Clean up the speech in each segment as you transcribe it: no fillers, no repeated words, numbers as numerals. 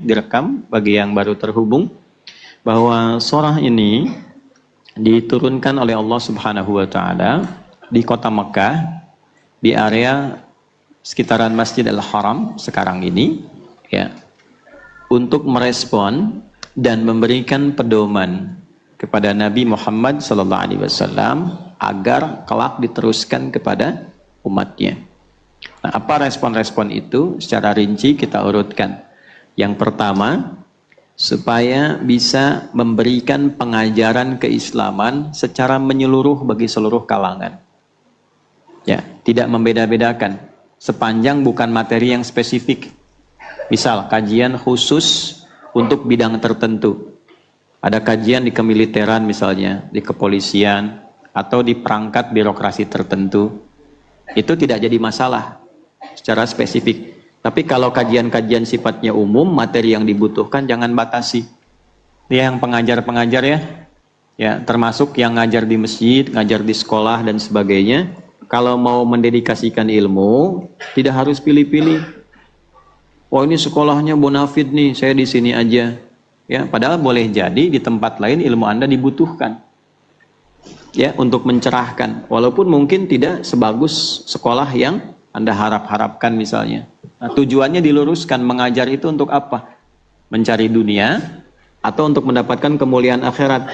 direkam bagi yang baru terhubung bahwa surah ini diturunkan oleh Allah Subhanahu wa taala di kota Mekah, di area sekitaran Masjid Al-Haram sekarang ini, ya, untuk merespon dan memberikan pedoman kepada Nabi Muhammad SAW agar kelak diteruskan kepada umatnya. Nah, apa respon-respon itu? Secara rinci kita urutkan. Yang pertama, supaya bisa memberikan pengajaran keislaman secara menyeluruh bagi seluruh kalangan. Ya, tidak membeda-bedakan sepanjang bukan materi yang spesifik. Misal kajian khusus untuk bidang tertentu. Ada kajian di kemiliteran misalnya, di kepolisian atau di perangkat birokrasi tertentu. Itu tidak jadi masalah secara spesifik. Tapi kalau kajian-kajian sifatnya umum, materi yang dibutuhkan jangan batasi. Dia yang pengajar-pengajar ya. Ya, termasuk yang ngajar di masjid, ngajar di sekolah dan sebagainya. Kalau mau mendedikasikan ilmu, tidak harus pilih-pilih. Oh, ini sekolahnya bonafid nih, saya di sini aja. Ya, padahal boleh jadi di tempat lain ilmu Anda dibutuhkan. Ya, untuk mencerahkan. Walaupun mungkin tidak sebagus sekolah yang Anda harap-harapkan misalnya. Nah, tujuannya diluruskan, mengajar itu untuk apa? Mencari dunia atau untuk mendapatkan kemuliaan akhirat.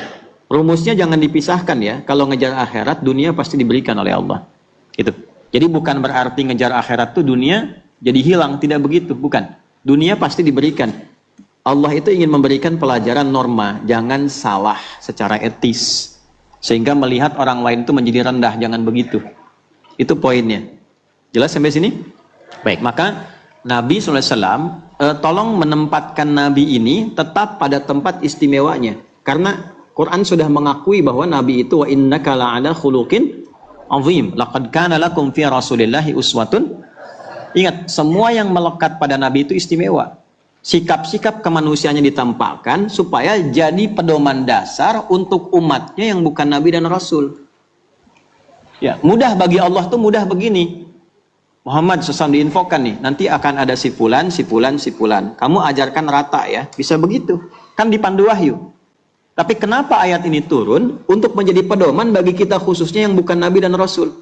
Rumusnya jangan dipisahkan ya. Kalau ngejar akhirat, dunia pasti diberikan oleh Allah. Gitu. Jadi bukan berarti ngejar akhirat itu dunia jadi hilang, tidak begitu, bukan. Dunia pasti diberikan. Allah itu ingin memberikan pelajaran norma, jangan salah secara etis. Sehingga melihat orang lain itu menjadi rendah, jangan begitu. Itu poinnya. Jelas sampai sini? Baik, maka Nabi SAW tolong menempatkan Nabi ini tetap pada tempat istimewanya. Karena Quran sudah mengakui bahwa Nabi itu wa innaka la'ala khuluqin azim. Laqad kana lakum fi Rasulillahi uswatun. Ingat, semua yang melekat pada Nabi itu istimewa. Sikap-sikap kemanusiaannya ditampakkan supaya jadi pedoman dasar untuk umatnya yang bukan Nabi dan Rasul. Ya, mudah bagi Allah tuh mudah begini. Muhammad SAW diinfokan nih, nanti akan ada si fulan, si fulan, si fulan. Kamu ajarkan rata ya, bisa begitu. Kan dipandu wahyu. Tapi kenapa ayat ini turun? Untuk menjadi pedoman bagi kita khususnya yang bukan Nabi dan Rasul.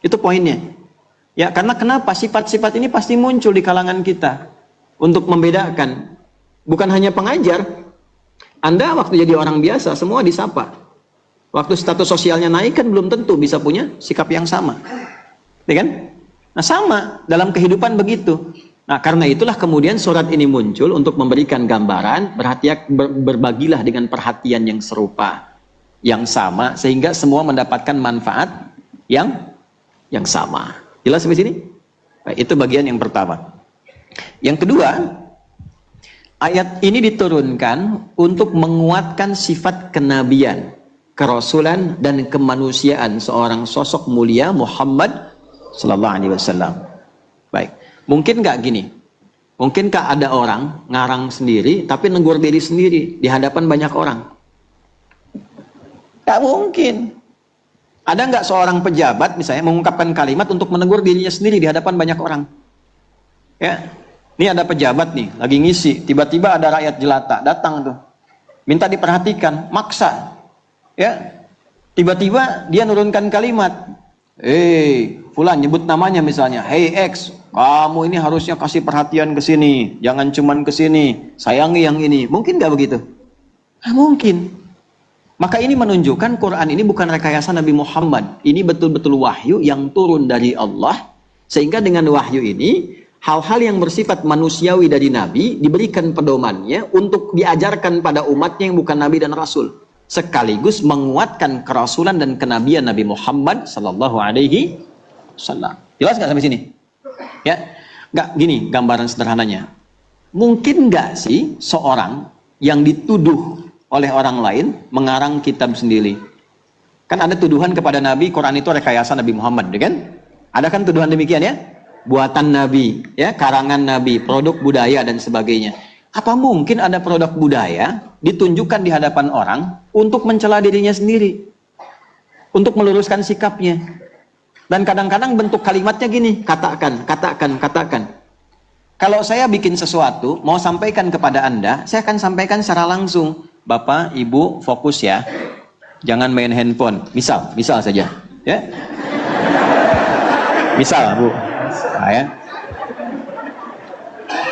Itu poinnya. Ya, karena kenapa? Sifat-sifat ini pasti muncul di kalangan kita. Untuk membedakan. Bukan hanya pengajar. Anda waktu jadi orang biasa, semua disapa. Waktu status sosialnya naik kan belum tentu bisa punya sikap yang sama. Ya kan? Nah, sama dalam kehidupan begitu. Nah, karena itulah kemudian surat ini muncul untuk memberikan gambaran, berbagilah dengan perhatian yang serupa, yang sama, sehingga semua mendapatkan manfaat yang sama. Jelas sampai sini? Baik, itu bagian yang pertama. Yang kedua, ayat ini diturunkan untuk menguatkan sifat kenabian, kerasulan dan kemanusiaan seorang sosok mulia Muhammad Sallallahu Alaihi Wasallam. Baik, mungkin nggak gini? Mungkinkah ada orang ngarang sendiri tapi negur diri sendiri di hadapan banyak orang? Nggak mungkin. Ada nggak seorang pejabat misalnya mengungkapkan kalimat untuk menegur dirinya sendiri di hadapan banyak orang? Ya, ini ada pejabat nih lagi ngisi, tiba-tiba ada rakyat jelata datang tuh, minta diperhatikan, maksa. Ya, tiba-tiba dia nurunkan kalimat. Fulan nyebut namanya misalnya, hey X, kamu ini harusnya kasih perhatian ke sini, jangan cuman ke sini, sayangi yang ini. Mungkin nggak begitu? Nah, mungkin. Maka ini menunjukkan Quran ini bukan rekayasa Nabi Muhammad. Ini betul-betul wahyu yang turun dari Allah, sehingga dengan wahyu ini hal-hal yang bersifat manusiawi dari Nabi diberikan pedomannya untuk diajarkan pada umatnya yang bukan Nabi dan Rasul. Sekaligus menguatkan kerasulan dan kenabian Nabi Muhammad Sallallahu Alaihi Wasallam. Jelas nggak sampai sini? Ya, nggak gini gambaran sederhananya. Mungkin nggak sih seorang yang dituduh oleh orang lain mengarang kitab sendiri? Kan ada tuduhan kepada Nabi, Quran itu rekayasa Nabi Muhammad, kan? Ada kan tuduhan demikian ya? Buatan Nabi, ya, karangan Nabi, produk budaya dan sebagainya. Apa mungkin ada produk budaya ditunjukkan di hadapan orang untuk mencela dirinya sendiri, untuk meluruskan sikapnya? Dan kadang-kadang bentuk kalimatnya gini, katakan. Kalau saya bikin sesuatu, mau sampaikan kepada Anda, saya akan sampaikan secara langsung. Bapak, Ibu, fokus ya. Jangan main handphone. Misal saja. Ya. Misal, Bu. Nah, ya.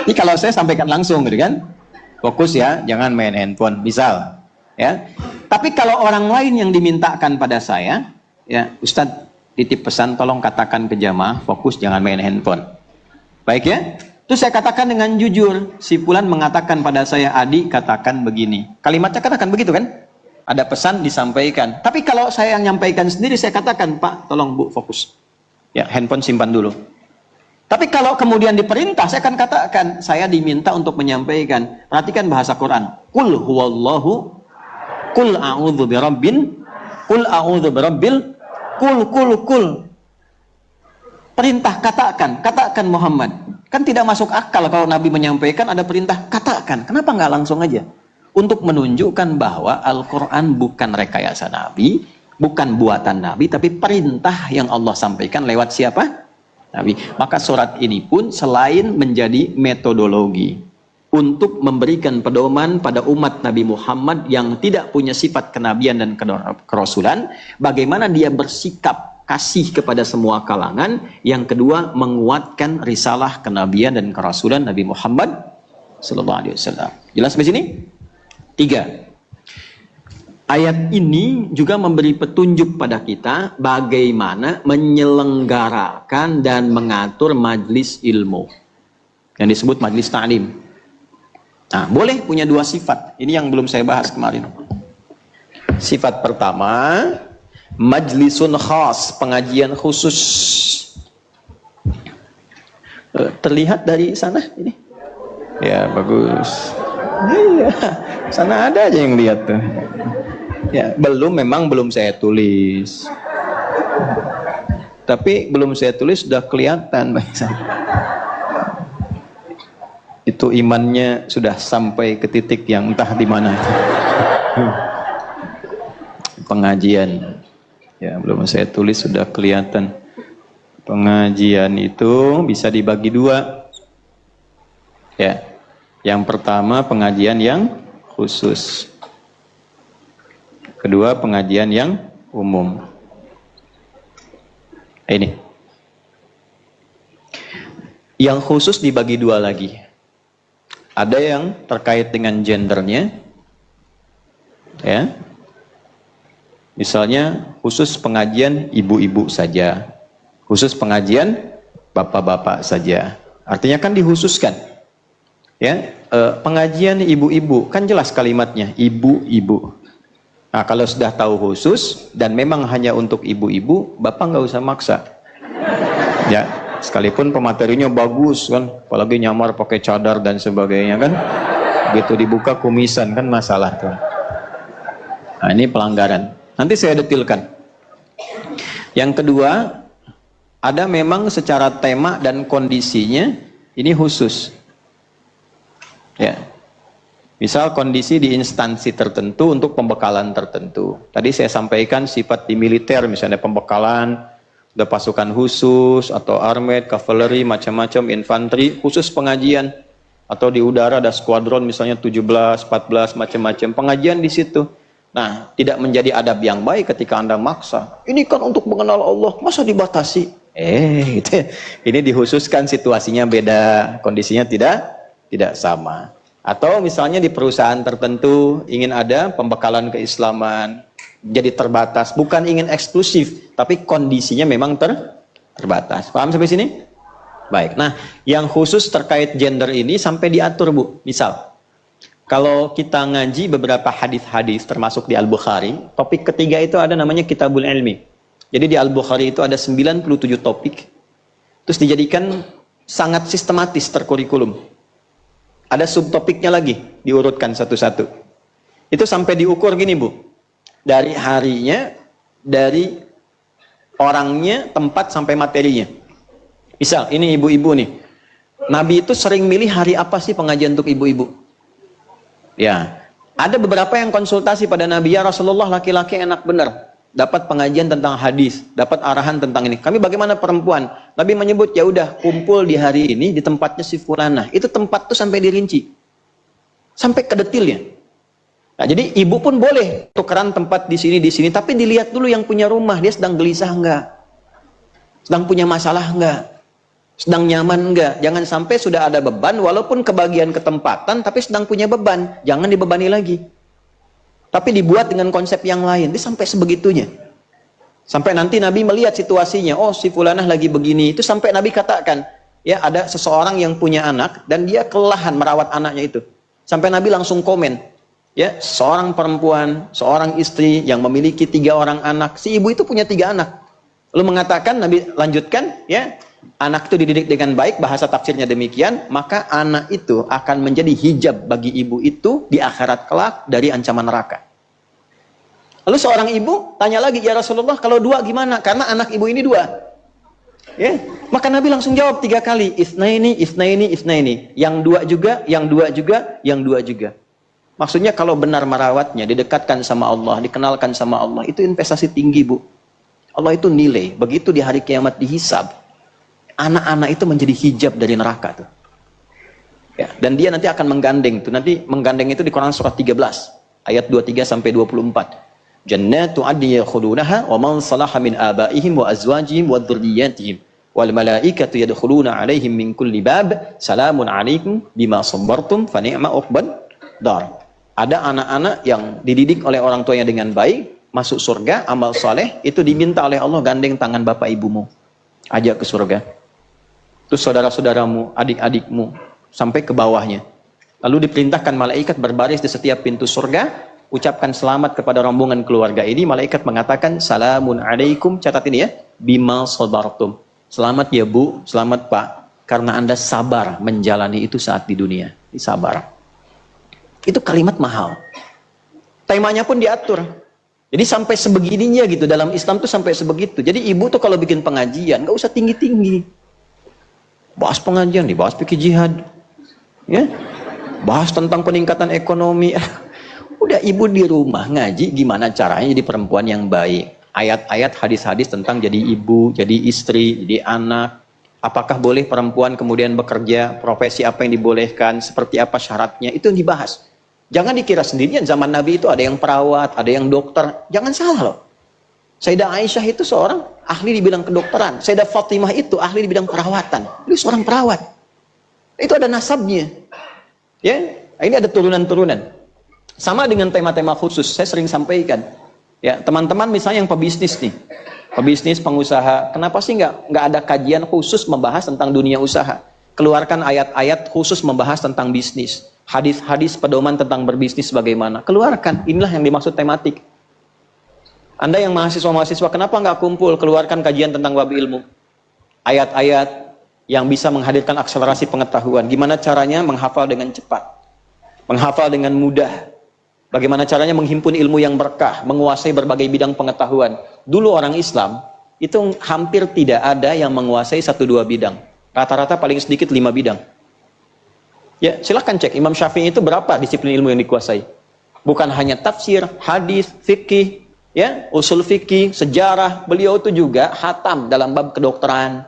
Ini kalau saya sampaikan langsung, gitu kan? Fokus ya, jangan main handphone. Misal. Ya. Tapi kalau orang lain yang dimintakan pada saya, ya, Ustadz, titip pesan, tolong katakan ke jamaah, fokus jangan main handphone. Baik ya? Terus saya katakan dengan jujur, si Fulan mengatakan pada saya, Adi katakan begini. Kalimatnya katakan begitu kan? Ada pesan disampaikan. Tapi kalau saya yang nyampaikan sendiri, saya katakan, Pak, tolong Bu, fokus. Ya, handphone simpan dulu. Tapi kalau kemudian diperintah, saya akan katakan, saya diminta untuk menyampaikan. Perhatikan bahasa Quran. Qul huwallahu, qul a'udzu birabbin, qul a'udzu birabbil, kul. Perintah katakan Muhammad. Kan tidak masuk akal kalau Nabi menyampaikan ada perintah katakan. Kenapa nggak langsung aja? Untuk menunjukkan bahwa Al-Quran bukan rekayasa Nabi, bukan buatan Nabi, tapi perintah yang Allah sampaikan lewat siapa? Nabi. Maka surat ini pun selain menjadi metodologi untuk memberikan pedoman pada umat Nabi Muhammad yang tidak punya sifat kenabian dan kerasulan, bagaimana dia bersikap kasih kepada semua kalangan. Yang kedua, menguatkan risalah kenabian dan kerasulan Nabi Muhammad sallallahu alaihi wasallam. Jelas sampai sini? 3. Ayat ini juga memberi petunjuk pada kita bagaimana menyelenggarakan dan mengatur majlis ilmu yang disebut majlis ta'lim. Nah, boleh punya 2 sifat. Ini yang belum saya bahas kemarin. Sifat pertama, majlisun khas, pengajian khusus. Terlihat dari sana ini? Ya, bagus. Iya, sana ada aja yang lihat tuh. Ya, memang belum saya tulis. Tapi belum saya tulis sudah kelihatan. Itu imannya sudah sampai ke titik yang entah di mana. Pengajian. Ya, belum saya tulis sudah kelihatan. Pengajian itu bisa dibagi 2. Ya. Yang pertama pengajian yang khusus. Kedua pengajian yang umum. Ini. Yang khusus dibagi 2 lagi. Ada yang terkait dengan gendernya. Ya. Misalnya khusus pengajian ibu-ibu saja, khusus pengajian bapak-bapak saja. Artinya kan dikhususkan. Ya, pengajian ibu-ibu kan jelas kalimatnya ibu-ibu. Nah, kalau sudah tahu khusus dan memang hanya untuk ibu-ibu, bapak nggak usah maksa. Ya, sekalipun pematerinya bagus kan, apalagi nyamar pakai cadar dan sebagainya kan, begitu dibuka kumisan kan masalah tuh. Nah, ini pelanggaran. Nanti saya detilkan. Yang kedua, ada memang secara tema dan kondisinya ini khusus. Ya. Misal kondisi di instansi tertentu untuk pembekalan tertentu. Tadi saya sampaikan sifat di militer, misalnya pembekalan, ada pasukan khusus, atau armed, cavalry, macam-macam, infanteri, khusus pengajian. Atau di udara ada skuadron misalnya 17, 14, macam-macam. Pengajian di situ. Nah, tidak menjadi adab yang baik ketika Anda maksa. Ini kan untuk mengenal Allah, masa dibatasi? Gitu. Ini dikhususkan, situasinya beda, kondisinya tidak sama. Atau misalnya di perusahaan tertentu ingin ada pembekalan keislaman, jadi terbatas, bukan ingin eksklusif, tapi kondisinya memang terbatas. Paham sampai sini? Baik. Nah, yang khusus terkait gender ini sampai diatur, Bu. Misal, kalau kita ngaji beberapa hadis-hadis termasuk di Al-Bukhari, topik ketiga itu ada namanya Kitabul Ilmi. Jadi di Al-Bukhari itu ada 97 topik. Terus dijadikan sangat sistematis terkurikulum. Ada subtopiknya lagi, diurutkan satu-satu. Itu sampai diukur gini, Bu. Dari harinya, dari orangnya, tempat sampai materinya. Misal, ini ibu-ibu nih. Nabi itu sering milih hari apa sih pengajian untuk ibu-ibu? Ya, ada beberapa yang konsultasi pada Nabi, ya Rasulullah, laki-laki enak benar. dapat pengajian tentang hadis, dapat arahan tentang ini. Kami bagaimana perempuan? Nabi menyebut, ya udah kumpul di hari ini di tempatnya si fulanah. Itu tempat tuh sampai dirinci. Sampai ke detilnya. Nah, jadi ibu pun boleh tukeran tempat di sini, tapi dilihat dulu yang punya rumah, dia sedang gelisah enggak? Sedang punya masalah enggak? Sedang nyaman enggak? Jangan sampai sudah ada beban, walaupun kebagian ketempatan, tapi sedang punya beban. Jangan dibebani lagi. Tapi dibuat dengan konsep yang lain. Dia sampai sebegitunya. Sampai nanti Nabi melihat situasinya. Oh, si fulanah lagi begini. Itu sampai Nabi katakan, ya ada seseorang yang punya anak, dan dia kelelahan merawat anaknya itu. Sampai Nabi langsung komen. Ya, seorang perempuan, seorang istri yang memiliki 3 orang anak. Si ibu itu punya 3 anak. Lalu mengatakan, Nabi lanjutkan, ya, anak itu dididik dengan baik, bahasa tafsirnya demikian, maka anak itu akan menjadi hijab bagi ibu itu di akhirat kelak dari ancaman neraka. Lalu seorang ibu tanya lagi, ya Rasulullah, kalau 2 gimana? Karena anak ibu ini 2. Ya, maka Nabi langsung jawab 3 kali, isnaini, isnaini, isnaini. Yang 2 juga, yang 2 juga, yang 2 juga. Maksudnya kalau benar merawatnya, didekatkan sama Allah, dikenalkan sama Allah, itu investasi tinggi, Bu. Allah itu nilai. Begitu di hari kiamat dihisab, anak-anak itu menjadi hijab dari neraka tuh. Ya, dan dia nanti akan menggandeng tuh. Nanti menggandeng itu di Quran surat 13 ayat 23 sampai 24. Jannatu adnin yadkhulunaha wa man salaha min abaihim wa azwajihim wa dzurriyyatihim wal malaikatu yadkhuluna 'alaihim min kulli bab salamun 'alaikum bima sabartum fa ni'ma uqbad dar. Ada anak-anak yang dididik oleh orang tuanya dengan baik, masuk surga, amal soleh, itu diminta oleh Allah gandeng tangan bapak ibumu, ajak ke surga. Terus saudara-saudaramu, adik-adikmu, sampai ke bawahnya. Lalu diperintahkan malaikat berbaris di setiap pintu surga, ucapkan selamat kepada rombongan keluarga ini. Malaikat mengatakan, salamun alaikum, catat ini ya, bima sabartum. Selamat ya Bu, selamat Pak, karena Anda sabar menjalani itu saat di dunia. Sabar. Itu kalimat mahal. Temanya pun diatur. Jadi sampai sebegininya gitu, dalam Islam tuh sampai sebegitu. Jadi ibu tuh kalau bikin pengajian, nggak usah tinggi-tinggi. Bahas pengajian, dibahas fikih jihad. Ya, bahas tentang peningkatan ekonomi. Udah ibu di rumah ngaji gimana caranya jadi perempuan yang baik. Ayat-ayat, hadis-hadis tentang jadi ibu, jadi istri, jadi anak. Apakah boleh perempuan kemudian bekerja, profesi apa yang dibolehkan, seperti apa syaratnya, itu yang dibahas. Jangan dikira sendirian, zaman Nabi itu ada yang perawat, ada yang dokter. Jangan salah loh. Sayyidah Aisyah itu seorang ahli di bidang kedokteran. Sayyidah Fatimah itu ahli di bidang perawatan. Dia seorang perawat. Itu ada nasabnya. Ya, ini ada turunan-turunan. Sama dengan tema-tema khusus, saya sering sampaikan. Ya, teman-teman misalnya yang pebisnis nih. Pebisnis, pengusaha. Kenapa sih nggak ada kajian khusus membahas tentang dunia usaha? Keluarkan ayat-ayat khusus membahas tentang bisnis. Hadis-hadis pedoman tentang berbisnis bagaimana. Keluarkan, inilah yang dimaksud tematik. Anda yang mahasiswa-mahasiswa, kenapa nggak kumpul? Keluarkan kajian tentang bab ilmu. Ayat-ayat yang bisa menghadirkan akselerasi pengetahuan. Gimana caranya menghafal dengan cepat. Menghafal dengan mudah. Bagaimana caranya menghimpun ilmu yang berkah. Menguasai berbagai bidang pengetahuan. Dulu orang Islam, itu hampir tidak ada yang menguasai 1-2 bidang. Rata-rata paling sedikit 5 bidang. Ya, silahkan cek Imam Syafi'i itu berapa disiplin ilmu yang dikuasai. Bukan hanya tafsir, hadis, fikih, ya, usul fikih, sejarah. Beliau itu juga hatam dalam bab kedokteran.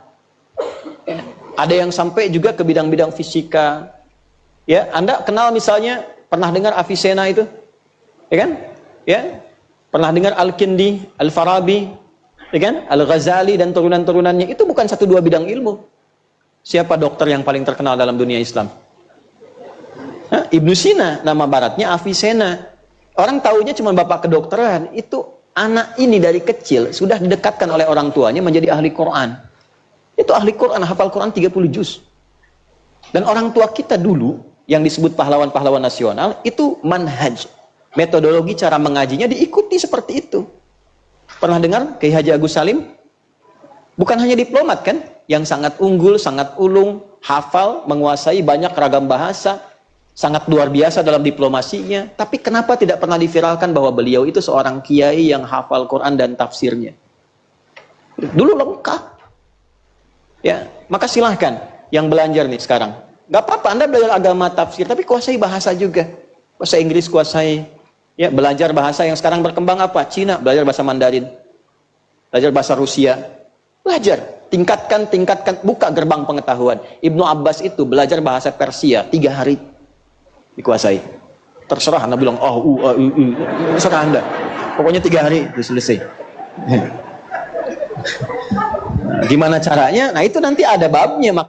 Ya, ada yang sampai juga ke bidang-bidang fisika. Ya, Anda kenal misalnya, pernah dengar Avicenna itu? Ya kan? Ya, pernah dengar Al-Kindi, Al-Farabi, ya kan? Al-Ghazali dan turunan-turunannya. Itu bukan 1-2 bidang ilmu. Siapa dokter yang paling terkenal dalam dunia Islam? Ibnu Sina, nama baratnya Avicenna. Orang taunya cuma bapak kedokteran. Itu anak ini dari kecil sudah didekatkan oleh orang tuanya menjadi ahli Quran. Itu ahli Quran, hafal Quran 30 juz. Dan orang tua kita dulu yang disebut pahlawan-pahlawan nasional itu manhaj, metodologi cara mengajinya diikuti seperti itu. Pernah dengar Kiai Haji Agus Salim? Bukan hanya diplomat kan, yang sangat unggul, sangat ulung, hafal, menguasai banyak ragam bahasa, sangat luar biasa dalam diplomasinya, tapi kenapa tidak pernah diviralkan bahwa beliau itu seorang kiai yang hafal Quran dan tafsirnya? Dulu lengkap. Ya, maka silahkan yang belajar nih sekarang. Gak apa-apa Anda belajar agama tafsir, tapi kuasai bahasa juga. Bahasa Inggris kuasai. Ya, belajar bahasa yang sekarang berkembang apa? Cina, belajar bahasa Mandarin. belajar bahasa Rusia, belajar, tingkatkan, buka gerbang pengetahuan. Ibnu Abbas itu belajar bahasa Persia 3 hari dikuasai. Terserah Anda bilang terserah Anda, pokoknya 3 hari itu selesai. Gimana caranya? Nah itu nanti ada babnya.